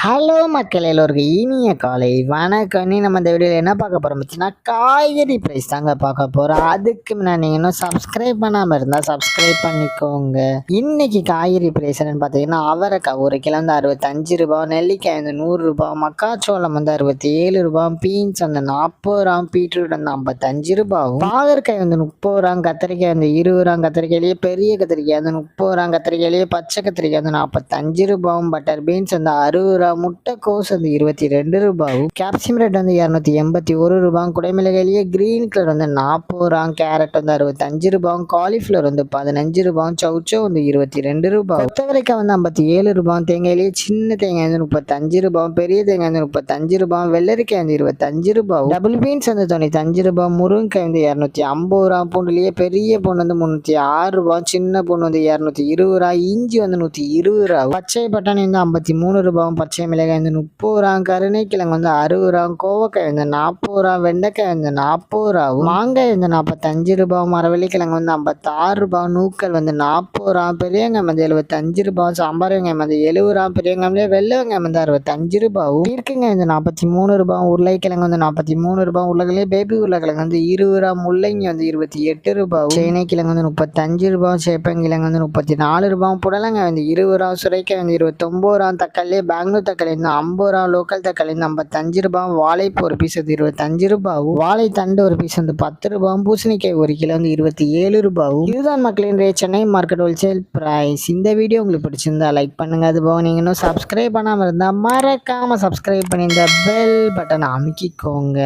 Hello மக்கள் எல்லோருக்கும் இனிய காலை வணக்கம். நீ நம்ம இந்த வீடியோவில் என்ன பார்க்க போகிறோம் காய்கறி ப்ரைஸ் தாங்க பார்க்க போகிறோம். அதுக்கு முன்னாடி நீங்கள் இன்னும் சப்ஸ்கிரைப் பண்ணாமல் இருந்தால் சப்ஸ்கிரைப் பண்ணிக்கோங்க. இன்னைக்கு காய்கறி ப்ரைஸ் என்னன்னு பார்த்தீங்கன்னா, அவரைக்காய் ஒரு கிலோ வந்து 65 ரூபா, நெல்லிக்காய் வந்து 100 ரூபா, மக்காச்சோளம் வந்து 67 ரூபா, பீன்ஸ் வந்து 40 ரூபா, பீட்ரூட் வந்து 55 ரூபாவும், பாகற்காய் வந்து 30 ரூபா, கத்திரிக்காய் வந்து 20 ரூபா, கத்திரிக்காயிலேயே பெரிய கத்திரிக்காய் வந்து 30 ரூபா, கத்திரிக்காயிலேயே பச்சை கத்திரிக்காய் வந்து 45 ரூபாவும், பட்டர் பீன்ஸ் வந்து 60 ரூபா, முட்டைக்கோஸ் வந்து 22 ரூபாவும், கேப்சியம் ரேட் வந்து 281 ரூபாய், குடைமிளகாயிலேயே கிரீன் கலர் வந்து 40 ரூபா, கேரட் வந்து 65 ரூபாய், காலிஃப்ளவர் வந்து 15 ரூபாய், சவுச்சோ வந்து 22 ரூபாய், கொத்தவரைக்காய் வந்து 57 ரூபாய், தேங்காயிலேயே சின்ன தேங்காய் வந்து 35 ரூபாய், பெரிய தேங்காய் வந்து 35 ரூபாய், வெள்ளரிக்காய் வந்து 25 ரூபாய், டபுள் பீன்ஸ் வந்து 95 ரூபாய், முருங்கைக்காய் வந்து 250 ரூபாய், பூண்டுலேயே பெரிய பூண்டு வந்து 306 ரூபாய், சின்ன பூண்டு வந்து 220 ரூபாய், இஞ்சி வந்து 120 ரூபாய், பச்சை பட்டாணி வந்து 53 ரூபாய், பச்சை மிளகாய் வந்து 30 ரூபா, கருணைக்கிழங்கு வந்து 60 ரூபா, கோவக்காய் வந்து 40 ரூபா, வெண்டைக்காய் வந்து 40 ரூபா, மாங்காய் வந்து 45 ரூபாய், மரவள்ளிக்கிழங்கு வந்து 56 ரூபாய், நூக்கல் வந்து 40 ரூபா, பெரிய வெங்காயம் வந்து 75 ரூபாய், சாம்பார் வெங்காயம் வந்து 70 ரூபா, பெரிய வெங்காயம்லேயே வெள்ளை வெங்காயம் வந்து 65 ரூபாய், பீர்க்கங்காய் வந்து 43 ரூபாய், உருளைக்கிழங்கு வந்து 43 ரூபாய், உருளைக்கிழங்கு பேபி உருளைக்கிழங்கு வந்து 20 ரூபா, முள்ளங்கி வந்து 28 ரூபாய், சேனைக்கிழங்கு வந்து 35 ரூபாய், சேப்பங்கிழங்கு வந்து 34 ரூபாய், புடலங்காய் வந்து 20 ரூபா, சுரைக்காய் வந்து 29 ரூபா, தக்காளி பெங்களூர் தக்காளி வந்து 50 ரூபா, லோக்கல் தக்காளி வந்து 55 ரூபாய், வாழைப்பூ ஒரு பீஸ் வந்து 25 ரூபாய், வாழைத்தண்டு ஒரு பீஸ் வந்து 10 ரூபாய், பூசணிக்காய் ஒரு கிலோ வந்து 27 ரூபாய். இதுதான் மக்களின் சென்னை மார்க்கெட் ஹோல்சேல் பிரைஸ். இந்த வீடியோ உங்களுக்கு பிடிச்சிருந்தா லைக் பண்ணுங்க. அது போக நீங்க இன்னும் சப்ஸ்கிரைப் பண்ணாமல் இருந்தால் மறக்காம சப்ஸ்கிரைப் பண்ணி இந்த பெல் பட்டனை அமுக்கிக்கோங்க.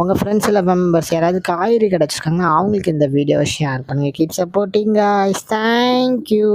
உங்க ஃப்ரெண்ட்ஸ் இல்லை மெம்பர்ஸ் யாராவது காய்கறி கிடச்சிருக்காங்கன்னா அவங்களுக்கு இந்த வீடியோவை ஷேர் பண்ணுங்க. Keep supporting guys. தேங்க்யூ.